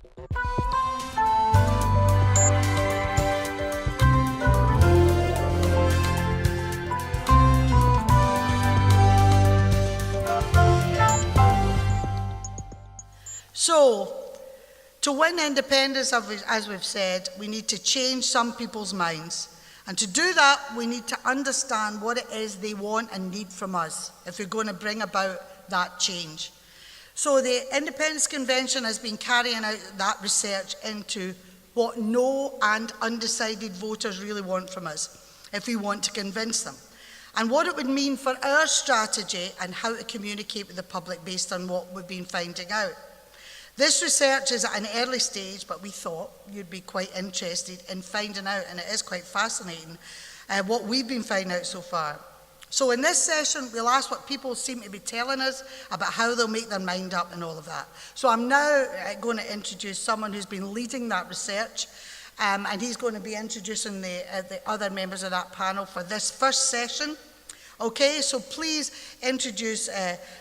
So, to win independence, as we've said, we need to change some people's minds. And to do that, we need to understand what it is they want and need from us if we're going to bring about that change. So the Independence Convention has been carrying out that research into what no and undecided voters really want from us, if we want to convince them, and what it would mean for our strategy and how to communicate with the public based on what we've been finding out. This research is at an early stage, but we thought you'd be quite interested in finding out, and it is quite fascinating, what we've been finding out so far. So in this session, we'll ask what people seem to be telling us about how they'll make their mind up and all of that. So I'm now going to introduce someone who's been leading that research, and he's going to be introducing the other members of that panel for this first session. Okay, so please introduce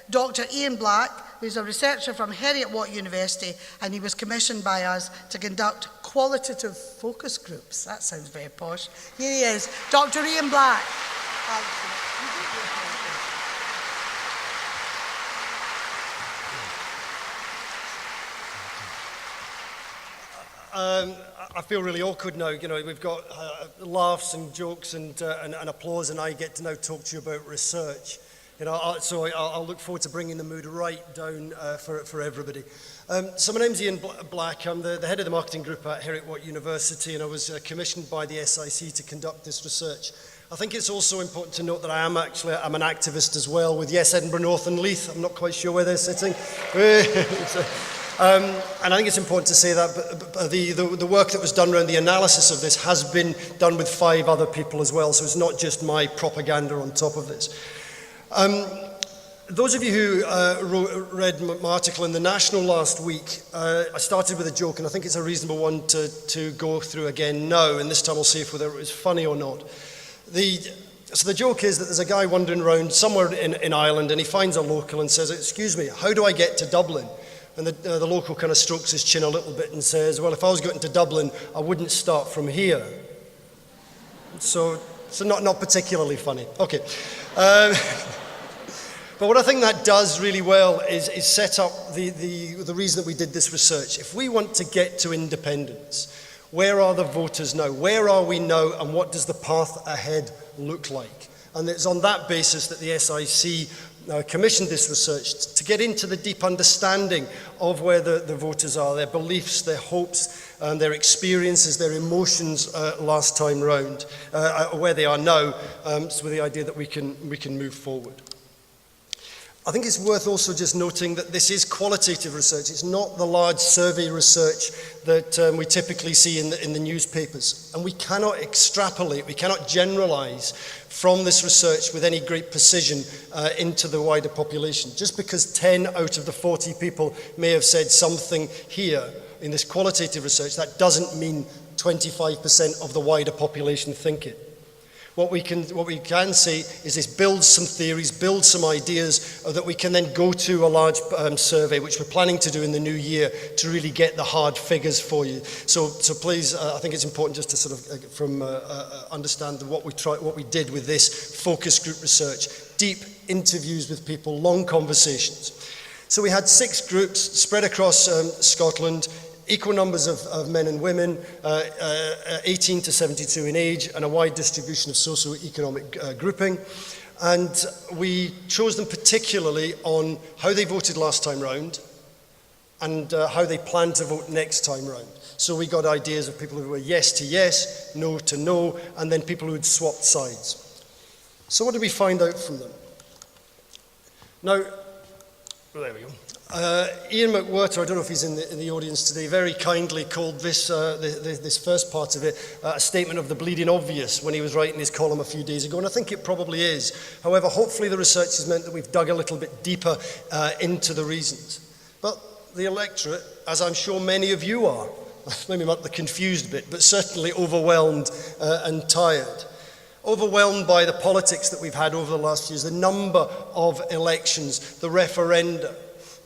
Dr. Iain Black, who's a researcher from Heriot-Watt University, and he was commissioned by us to conduct qualitative focus groups. That sounds very posh. Here he is, Dr. Iain Black. I feel really awkward now. You know, we've got laughs and jokes and applause, and I get to now talk to you about research. You know, I'll look forward to bringing the mood right down for everybody. So my name's Iain Black. I'm the head of the marketing group at Heriot-Watt University, and I was commissioned by the SIC to conduct this research. I think it's also important to note that I'm an activist as well with Yes Edinburgh, North and Leith. I'm not quite sure where they're sitting. And I think it's important to say that the work that was done around the analysis of this has been done with 5 other people as well, so it's not just my propaganda on top of this. Those of you who read my article in The National last week, I started with a joke, and I think it's a reasonable one to go through again now, and this time I'll see whether it was funny or not. So the joke is that there's a guy wandering around somewhere in Ireland, and he finds a local and says, "Excuse me, how do I get to Dublin?" And the local kind of strokes his chin a little bit and says, "Well, if I was going to Dublin, I wouldn't start from here." So not particularly funny. Okay. But what I think that does really well is set up the reason that we did this research. If we want to get to independence, where are the voters now? Where are we now? And what does the path ahead look like? And it's on that basis that the SIC commissioned this research to get into the deep understanding of where the voters are, their beliefs, their hopes, their experiences, their emotions last time round, where they are now, so with the idea that we can move forward. I think it's worth also just noting that this is qualitative research. It's not the large survey research that we typically see in the newspapers. And we cannot extrapolate, we cannot generalize from this research with any great precision into the wider population. Just because 10 out of the 40 people may have said something here in this qualitative research, that doesn't mean 25% of the wider population think it. What we can say is this builds some theories, builds some ideas that we can then go to a large survey, which we're planning to do in the new year, to really get the hard figures for you. So please, I think it's important just to sort of understand what we did with this focus group research. Deep interviews with people, long conversations. So we had 6 groups spread across Scotland, equal numbers of men and women, 18 to 72 in age, and a wide distribution of socio-economic grouping. And we chose them particularly on how they voted last time round and how they plan to vote next time round. So we got ideas of people who were yes to yes, no to no, and then people who had swapped sides. So what did we find out from them? Now, there we go. Iain McWhirter, I don't know if he's in the audience today, very kindly called this first part of it a statement of the bleeding obvious when he was writing his column a few days ago, and I think it probably is. However, hopefully the research has meant that we've dug a little bit deeper into the reasons. But the electorate, as I'm sure many of you are, maybe not the confused bit, but certainly overwhelmed and tired. Overwhelmed by the politics that we've had over the last few years, the number of elections, the referenda,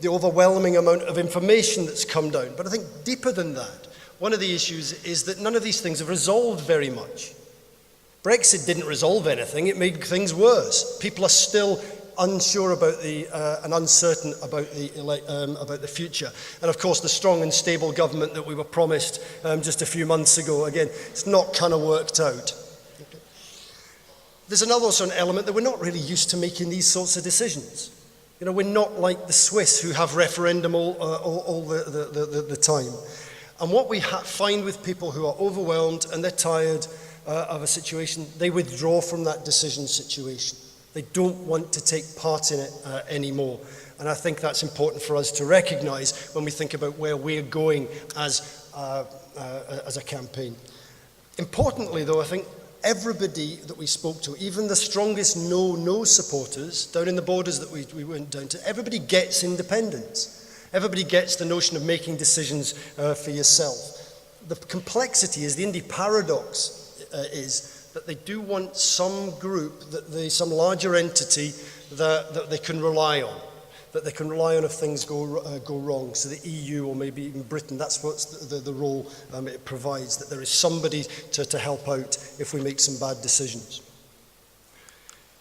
the overwhelming amount of information that's come down. But I think deeper than that, one of the issues is that none of these things have resolved very much. Brexit didn't resolve anything, it made things worse. People are still unsure about and uncertain about the future. And of course, the strong and stable government that we were promised just a few months ago, again, it's not kind of worked out. Okay. There's another sort of element that we're not really used to making these sorts of decisions. You know, we're not like the Swiss who have referendum all the time. And what we find with people who are overwhelmed and they're tired of a situation, they withdraw from that decision situation. They don't want to take part in it anymore. And I think that's important for us to recognise when we think about where we're going as a campaign. Importantly, though, I think everybody that we spoke to, even the strongest no supporters down in the borders that we went down to, everybody gets independence. Everybody gets the notion of making decisions for yourself. The complexity is, the Indy paradox is that they do want some group, some larger entity that they can rely on. That they can rely on if things go wrong. So the EU or maybe even Britain, that's what's the role it provides, that there is somebody to help out if we make some bad decisions.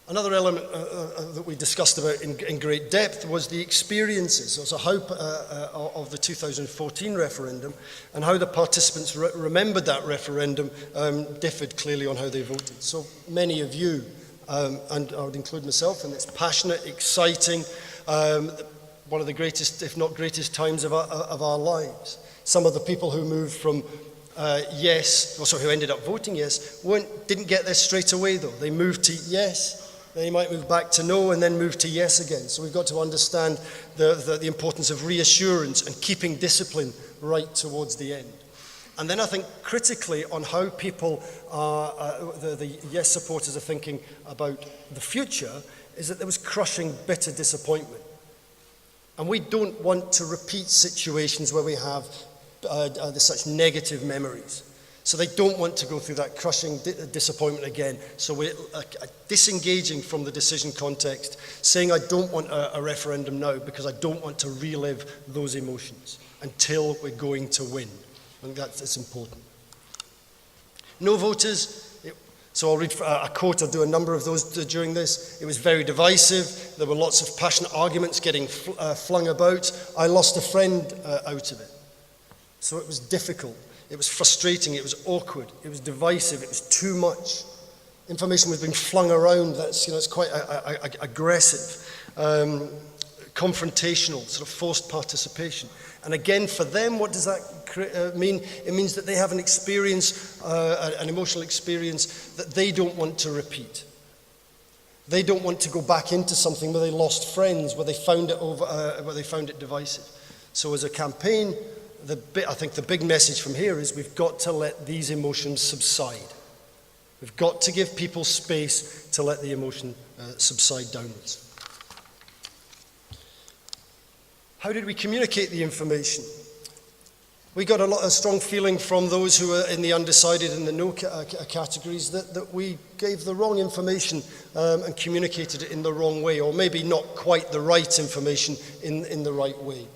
Another element that we discussed about in great depth was the experiences, so how of the 2014 referendum, and how the participants remembered that referendum differed clearly on how they voted. So many of you, and I would include myself in this, passionate, exciting, one of the greatest, if not greatest, times of our lives. Some of the people who moved from who ended up voting yes, didn't get there straight away though. They moved to yes. They might move back to no and then move to yes again. So we've got to understand the importance of reassurance and keeping discipline right towards the end. And then I think critically on how people the yes supporters are thinking about the future is that there was crushing, bitter disappointment. And we don't want to repeat situations where we have such negative memories. So they don't want to go through that crushing disappointment again. So we're disengaging from the decision context, saying I don't want a referendum now because I don't want to relive those emotions until we're going to win. I think that's important. No voters. So I'll read a quote. I'll do a number of those during this. It was very divisive. There were lots of passionate arguments getting flung about. I lost a friend out of it. So it was difficult. It was frustrating, it was awkward, it was divisive, it was too much. Information was being flung around, it's quite aggressive, confrontational, sort of forced participation. And again, for them, what does that mean? It means that they have an experience, an emotional experience that they don't want to repeat. They don't want to go back into something where they lost friends, where they found it divisive. So as a campaign, I think the big message from here is we've got to let these emotions subside. We've got to give people space to let the emotion subside downwards. How did we communicate the information? We got a strong feeling from those who were in the undecided and the no categories that we gave the wrong information and communicated it in the wrong way, or maybe not quite the right information in the right way.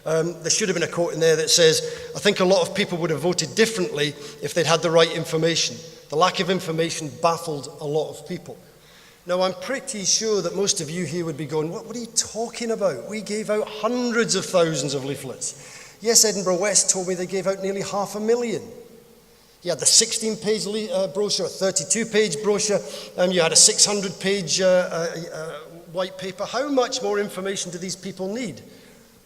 There should have been a quote in there that says, I think a lot of people would have voted differently if they'd had the right information. The lack of information baffled a lot of people. Now, I'm pretty sure that most of you here would be going, what are you talking about? We gave out hundreds of thousands of leaflets. Yes, Edinburgh West told me they gave out nearly 500,000. You had the 16-page brochure, a 32-page brochure, you had a 600-page white paper. How much more information do these people need?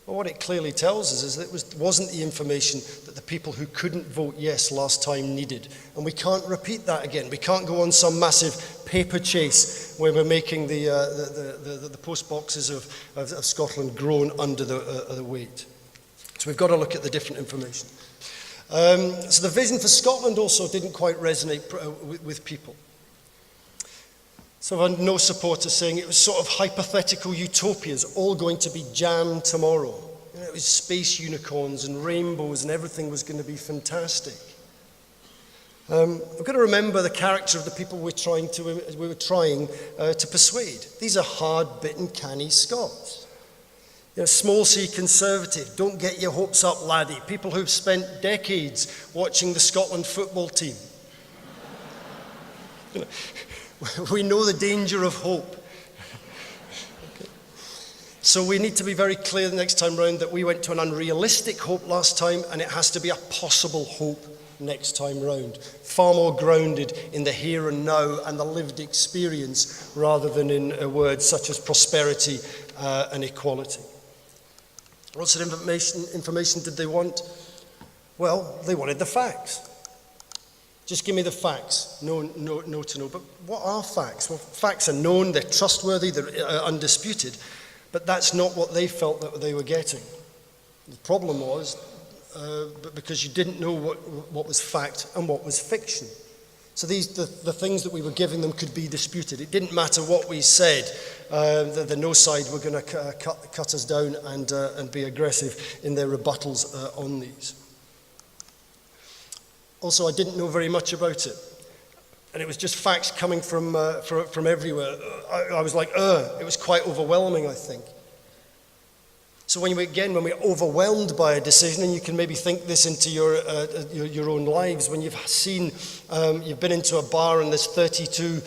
Well, what it clearly tells us is that it wasn't the information that the people who couldn't vote yes last time needed. And we can't repeat that again. We can't go on some massive paper chase where we're making the post boxes of Scotland groan under the weight. So we've got to look at the different information. So the vision for Scotland also didn't quite resonate with people. So I've had no supporters saying it was sort of hypothetical utopias all going to be jammed tomorrow. It was space unicorns and rainbows and everything was going to be fantastic. We've got to remember the character of the people we were trying to persuade. These are hard-bitten, canny Scots. You know, small c conservative, don't get your hopes up, laddie. People who've spent decades watching the Scotland football team. You know, we know the danger of hope. Okay. So we need to be very clear the next time round that we went to an unrealistic hope last time, and it has to be a possible hope next time round. Far more grounded in the here and now and the lived experience rather than in words such as prosperity and equality. What sort of information did they want? Well, they wanted the facts. Just give me the facts. No to know. But what are facts? Well, facts are known, they're trustworthy, they're undisputed. But that's not what they felt that they were getting. The problem was, because you didn't know what was fact and what was fiction. So the things that we were giving them could be disputed. It didn't matter what we said. The no side were going to cut us down and be aggressive in their rebuttals on these. Also, I didn't know very much about it. And it was just facts coming from everywhere. I was like, it was quite overwhelming, I think. So when we're overwhelmed by a decision, and you can maybe think this into your own lives, when you've seen, you've been into a bar and there's 32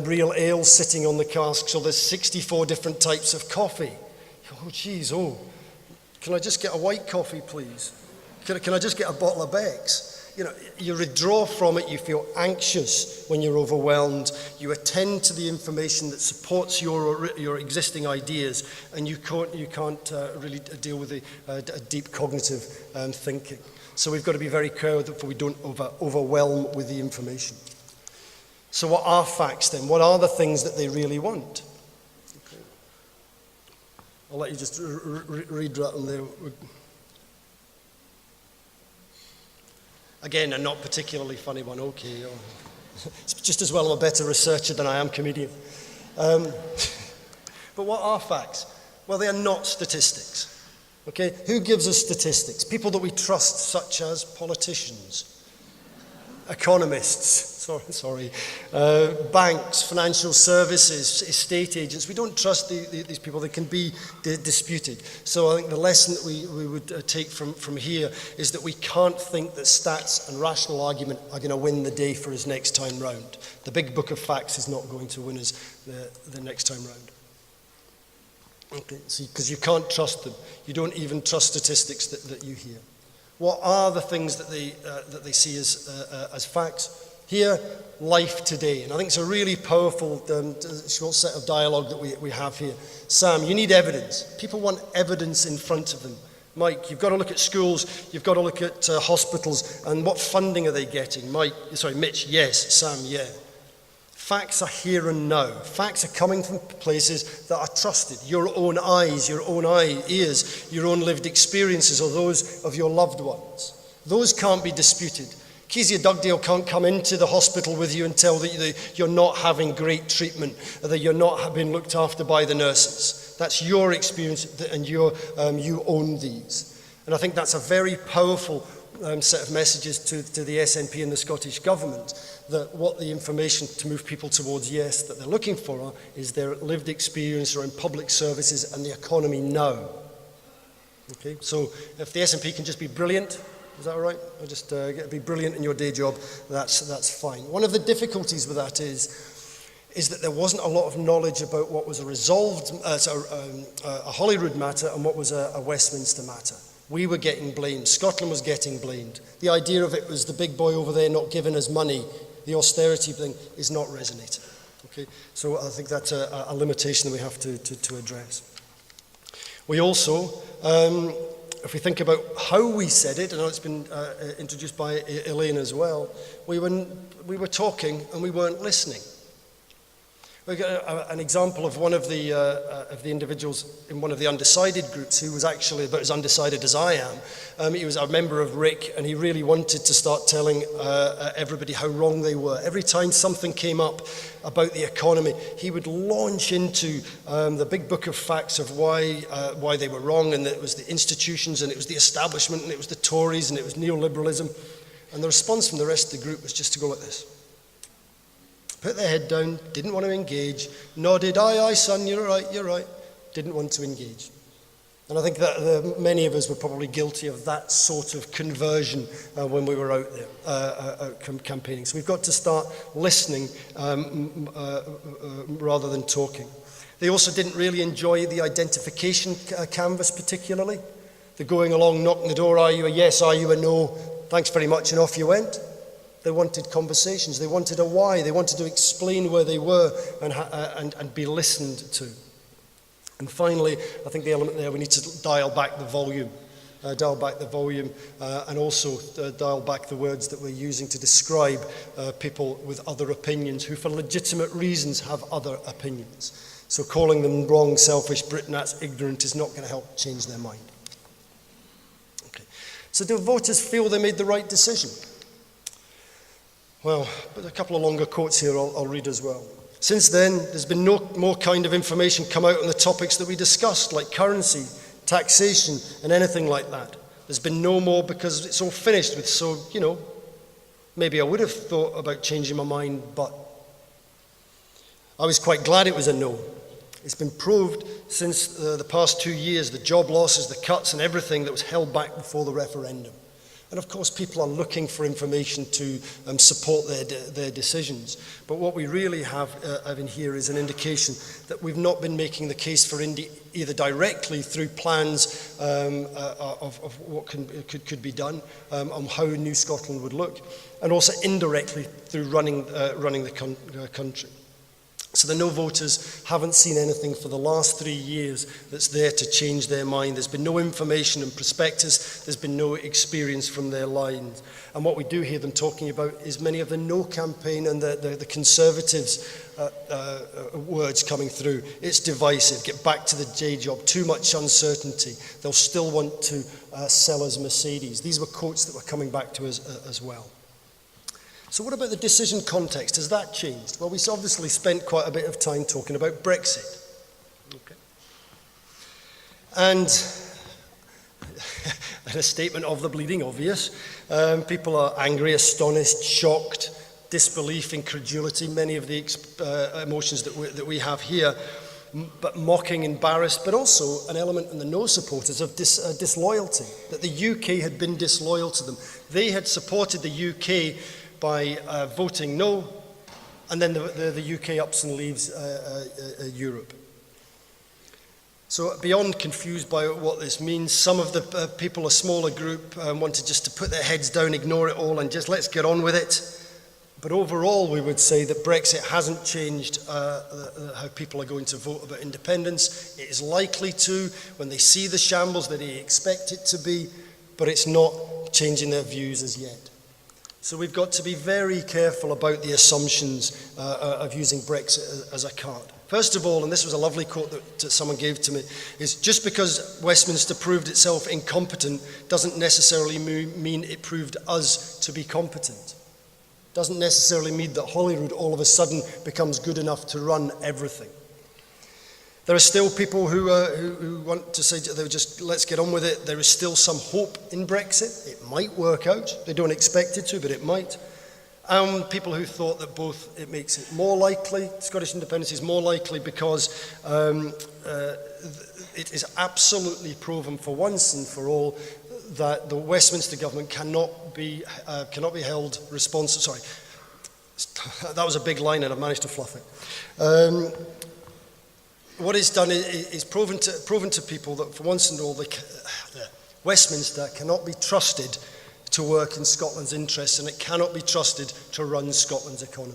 real ales sitting on the casks, or there's 64 different types of coffee. Oh, geez, can I just get a white coffee, please? Can I just get a bottle of Beck's? You know, you withdraw from it, you feel anxious when you're overwhelmed, you attend to the information that supports your existing ideas, and you can't really deal with the deep cognitive thinking. So we've got to be very careful that we don't overwhelm with the information. So what are facts then? What are the things that they really want? Okay. I'll let you just read that on there. Again, a not particularly funny one, okay. It's just as well I'm a better researcher than I am comedian. But what are facts? Well, they are not statistics. Okay, who gives us statistics? People that we trust, such as politicians, economists, banks, financial services, estate agents. We don't trust these people. They can be disputed. So I think the lesson that we would take from here is that we can't think that stats and rational argument are going to win the day for us next time round. The big book of facts is not going to win us the next time round. Okay, see, because you can't trust them. You don't even trust statistics that you hear. What are the things that they see as facts? Here, life today. And I think it's a really powerful short set of dialogue that we have here. Sam, you need evidence. People want evidence in front of them. Mike, you've got to look at schools, you've got to look at hospitals, and what funding are they getting? Mitch, yes. Sam, yeah. Facts are here and now. Facts are coming from places that are trusted. Your own eyes, your own ears, your own lived experiences, or those of your loved ones. Those can't be disputed. Kezia Dugdale can't come into the hospital with you and tell that you're not having great treatment, or that you're not being looked after by the nurses. That's your experience, and you own these. And I think that's a very powerful set of messages to the SNP and the Scottish Government, that what the information to move people towards yes that they're looking for is their lived experience or in public services and the economy now. Okay, so if the SNP can just be brilliant, is that all right? Or just be brilliant in your day job, that's fine. One of the difficulties with that is that there wasn't a lot of knowledge about what was a Holyrood matter and what was a Westminster matter. We were getting blamed. Scotland was getting blamed. The idea of it was the big boy over there not giving us money, the austerity thing, is not resonating. Okay, so I think that's a limitation that we have to address. We also, if we think about how we said it, I know it's been introduced by Elaine as well, we were talking and we weren't listening. We got an example of one of the individuals in one of the undecided groups who was actually about as undecided as I am. He was a member of RIC, and he really wanted to start telling everybody how wrong they were. Every time something came up about the economy, he would launch into the big book of facts of why they were wrong, and that it was the institutions, and it was the establishment, and it was the Tories, and it was neoliberalism. And the response from the rest of the group was just to go like this. Put their head down, didn't want to engage, nodded, aye, son, you're right, didn't want to engage. And I think that many of us were probably guilty of that sort of conversion when we were out there campaigning. So we've got to start listening rather than talking. They also didn't really enjoy the identification canvas particularly. The going along, knocking the door, are you a yes, are you a no, thanks very much, and off you went. They wanted conversations, they wanted a why, they wanted to explain where they were and be listened to. And finally, I think the element there, we need to dial back the volume. And also dial back the words that we're using to describe people with other opinions who for legitimate reasons have other opinions. So calling them wrong, selfish, Britnats, ignorant is not going to help change their mind. Okay. So do voters feel they made the right decision? Well, but a couple of longer quotes here I'll read as well. Since then, there's been no more kind of information come out on the topics that we discussed, like currency, taxation, and anything like that. There's been no more because it's all finished with, so, maybe I would have thought about changing my mind, but I was quite glad it was a no. It's been proved since the past 2 years, the job losses, the cuts, and everything that was held back before the referendum. And of course, people are looking for information to support their decisions. But what we really have in here is an indication that we've not been making the case for Indy either directly through plans of what could be done, on how New Scotland would look, and also indirectly through running the country. So the no voters haven't seen anything for the last 3 years that's there to change their mind. There's been no information and prospectus. There's been no experience from their lines. And what we do hear them talking about is many of the no campaign and the Conservatives' words coming through. It's divisive. Get back to the day job. Too much uncertainty. They'll still want to sell us Mercedes. These were quotes that were coming back to us as well. So what about the decision context? Has that changed? Well, we obviously spent quite a bit of time talking about Brexit. Okay. And a statement of the bleeding obvious. People are angry, astonished, shocked, disbelief, incredulity, many of the emotions that we have here, but mocking, embarrassed, but also an element in the no supporters of disloyalty, that the UK had been disloyal to them. They had supported the UK by voting no, and then the UK ups and leaves Europe. So beyond confused by what this means, some of the people, a smaller group, wanted just to put their heads down, ignore it all, and just let's get on with it. But overall, we would say that Brexit hasn't changed how people are going to vote about independence. It is likely to, when they see the shambles, that they expect it to be, but it's not changing their views as yet. So we've got to be very careful about the assumptions of using Brexit as a card. First of all, and this was a lovely quote that someone gave to me, is just because Westminster proved itself incompetent doesn't necessarily mean it proved us to be competent. Doesn't necessarily mean that Holyrood all of a sudden becomes good enough to run everything. There are still people who want to say, just let's get on with it. There is still some hope in Brexit. It might work out. They don't expect it to, but it might. People who thought that both it makes it more likely, Scottish independence is more likely because it is absolutely proven for once and for all that the Westminster government cannot be held responsible. Sorry, that was a big line and I managed to fluff it. What is done is proven to people that for once and all, Westminster cannot be trusted to work in Scotland's interests, and it cannot be trusted to run Scotland's economy.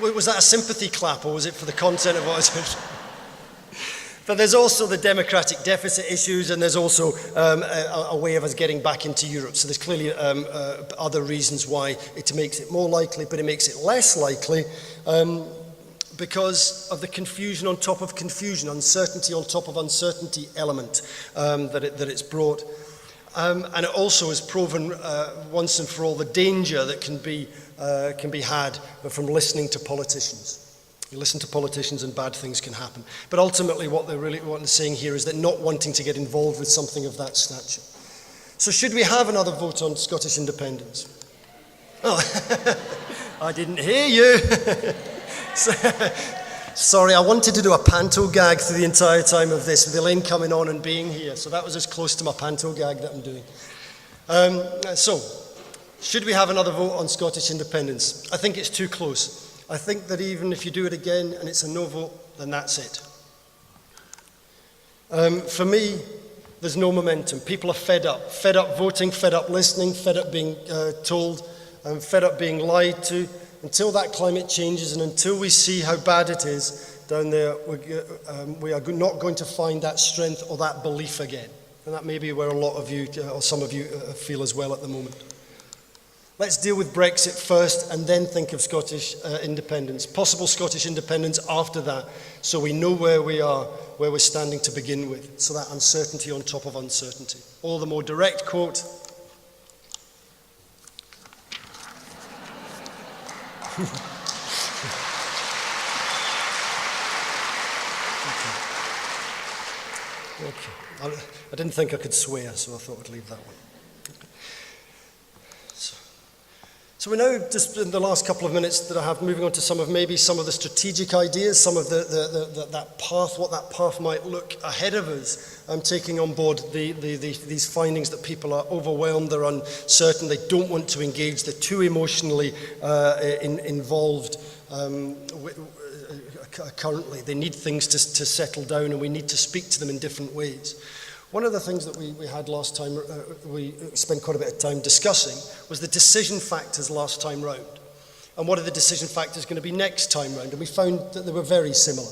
Was that a sympathy clap, or was it for the content of what I said? But there's also the democratic deficit issues, and there's also a way of us getting back into Europe. So there's clearly other reasons why it makes it more likely, but it makes it less likely because of the confusion on top of confusion, uncertainty on top of uncertainty element that it's brought. And it also has proven once and for all the danger that can be had from listening to politicians. You listen to politicians and bad things can happen. But ultimately what they're saying here is that not wanting to get involved with something of that stature. So should we have another vote on Scottish independence? Oh, I didn't hear you. Sorry, I wanted to do a panto gag through the entire time of this, with Elaine coming on and being here. So that was as close to my panto gag that I'm doing. So, should we have another vote on Scottish independence? I think it's too close. I think that even if you do it again and it's a no vote, then that's it. For me, there's no momentum. People are fed up voting, fed up listening, fed up being told, fed up being lied to. Until that climate changes and until we see how bad it is down there, we are not going to find that strength or that belief again. And that may be where a lot of you, or some of you, feel as well at the moment. Let's deal with Brexit first and then think of Scottish independence, possible Scottish independence after that, so we know where we are, where we're standing to begin with. So that uncertainty on top of uncertainty. Or the more direct quote, Okay. I didn't think I could swear, so I thought I'd leave that one. So we're now, just in the last couple of minutes that I have, moving on to some of the strategic ideas, some of that path, what that path might look ahead of us. I'm taking on board these findings that people are overwhelmed, they're uncertain, they don't want to engage, they're too emotionally involved currently. They need things to settle down, and we need to speak to them in different ways. One of the things that we had last time, we spent quite a bit of time discussing, was the decision factors last time round. And what are the decision factors going to be next time round? And we found that they were very similar.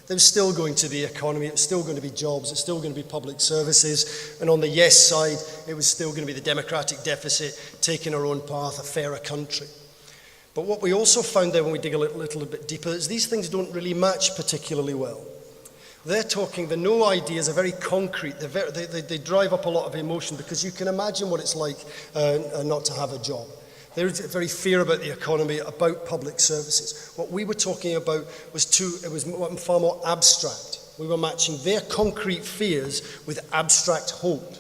There was still going to be economy, it was still going to be jobs, it's still going to be public services. And on the yes side, it was still going to be the democratic deficit, taking our own path, a fairer country. But what we also found there when we dig a little bit deeper is these things don't really match particularly well. They're talking, the no ideas are very concrete, they drive up a lot of emotion, because you can imagine what it's like not to have a job. There's very fear about the economy, about public services. What we were talking about was far more abstract. We were matching their concrete fears with abstract hope,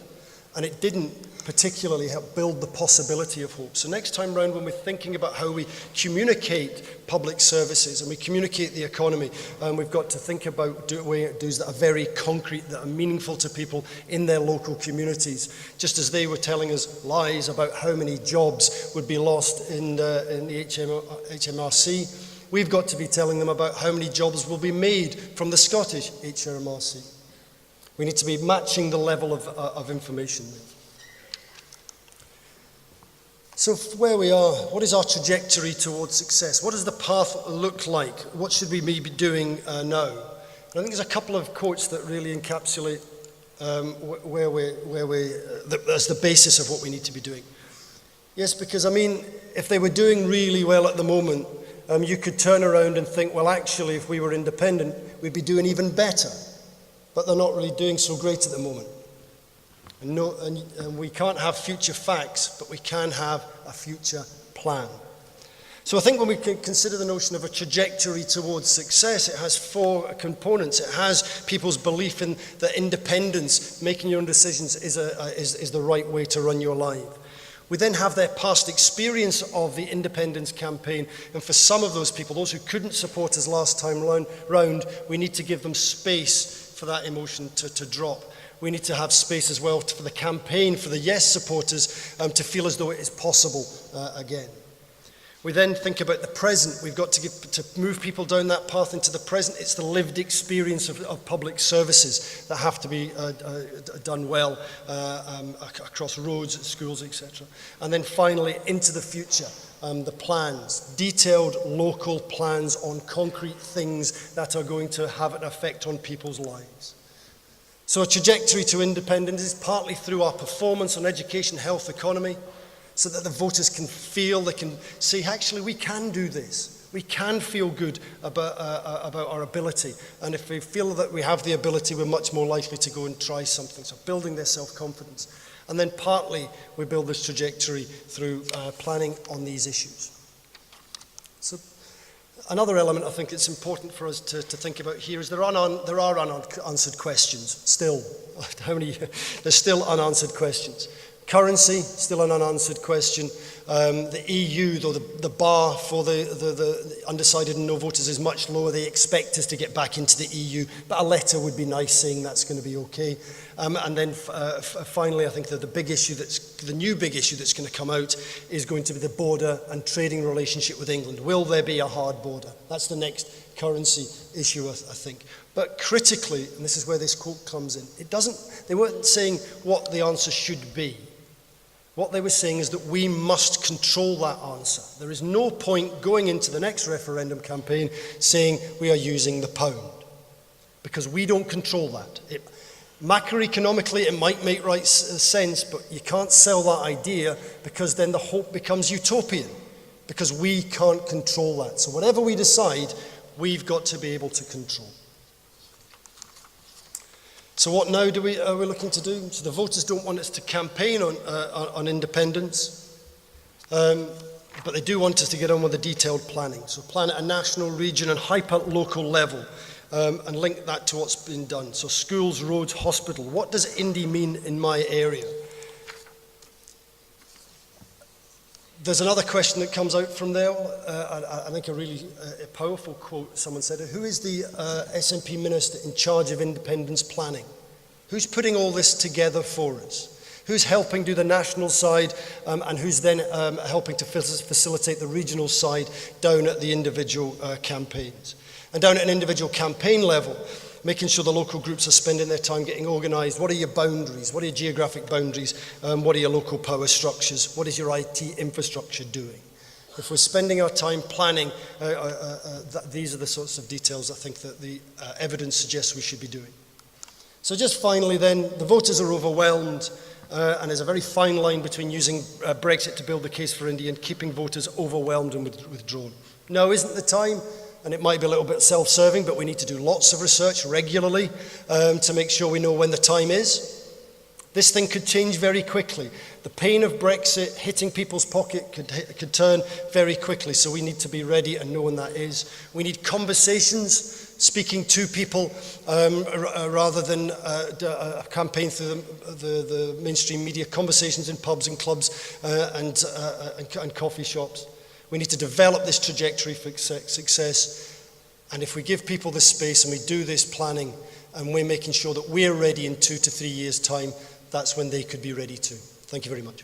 and it didn't particularly help build the possibility of hope. So next time round, when we're thinking about how we communicate public services and we communicate the economy, we've got to think about do's that are very concrete, that are meaningful to people in their local communities. Just as they were telling us lies about how many jobs would be lost in the HMRC, we've got to be telling them about how many jobs will be made from the Scottish HMRC. We need to be matching the level of information there. So where we are, what is our trajectory towards success? What does the path look like? What should we be doing now? And I think there's a couple of quotes that really encapsulate as the basis of what we need to be doing. Yes, because I mean, if they were doing really well at the moment, you could turn around and think, well, actually, if we were independent, we'd be doing even better. But they're not really doing so great at the moment. And we can't have future facts, but we can have a future plan. So I think when we consider the notion of a trajectory towards success, it has four components. It has people's belief in that independence, making your own decisions, is the right way to run your life. We then have their past experience of the independence campaign, and for some of those people, those who couldn't support us last time round, we need to give them space for that emotion to drop. We need to have space as well for the campaign, for the yes supporters, to feel as though it is possible again. We then think about the present. We've got to move people down that path into the present. It's the lived experience of public services that have to be done well across roads, schools, etc. And then finally, into the future, the plans, detailed local plans on concrete things that are going to have an effect on people's lives. So a trajectory to independence is partly through our performance on education, health, economy, so that the voters can feel, they can see, actually, we can do this. We can feel good about our ability. And if we feel that we have the ability, we're much more likely to go and try something. So building their self-confidence. And then partly, we build this trajectory through planning on these issues. So another element I think it's important for us to think about here is there are unanswered questions still. There's still unanswered questions. Currency, still an unanswered question. The EU, though the bar for the undecided and no voters is much lower, they expect us to get back into the EU, but a letter would be nice saying that's going to be okay. And then finally, I think that the new big issue that's going to come out is going to be the border and trading relationship with England. Will there be a hard border? That's the next currency issue, I think. But critically, and this is where this quote comes in, they weren't saying what the answer should be. What they were saying is that we must control that answer. There is no point going into the next referendum campaign saying we are using the pound, because we don't control that. Macroeconomically, it might make sense, but you can't sell that idea, because then the hope becomes utopian, because we can't control that. So whatever we decide, we've got to be able to control. So what now are we looking to do? So the voters don't want us to campaign on independence, but they do want us to get on with the detailed planning. So plan at a national, region and hyper-local level, and link that to what's been done. So schools, roads, hospital. What does Indy mean in my area? There's another question that comes out from there. I think a really powerful quote. Someone said, who is the SNP minister in charge of independence planning? Who's putting all this together for us? Who's helping do the national side, and who's then helping to facilitate the regional side down at the individual campaigns? And down at an individual campaign level, making sure the local groups are spending their time getting organised. What are your boundaries? What are your geographic boundaries? What are your local power structures? What is your IT infrastructure doing? If we're spending our time planning, these are the sorts of details I think that the evidence suggests we should be doing. So just finally then, the voters are overwhelmed, and there's a very fine line between using Brexit to build the case for Indy and keeping voters overwhelmed and withdrawn. Now isn't the time. And it might be a little bit self-serving, but we need to do lots of research regularly to make sure we know when the time is. This thing could change very quickly. The pain of Brexit hitting people's pocket could turn very quickly, so we need to be ready and know when that is. We need conversations, speaking to people rather than a campaign through the mainstream media, conversations in pubs and clubs and coffee shops. We need to develop this trajectory for success. And if we give people this space and we do this planning and we're making sure that we're ready in 2 to 3 years' time, that's when they could be ready too. Thank you very much.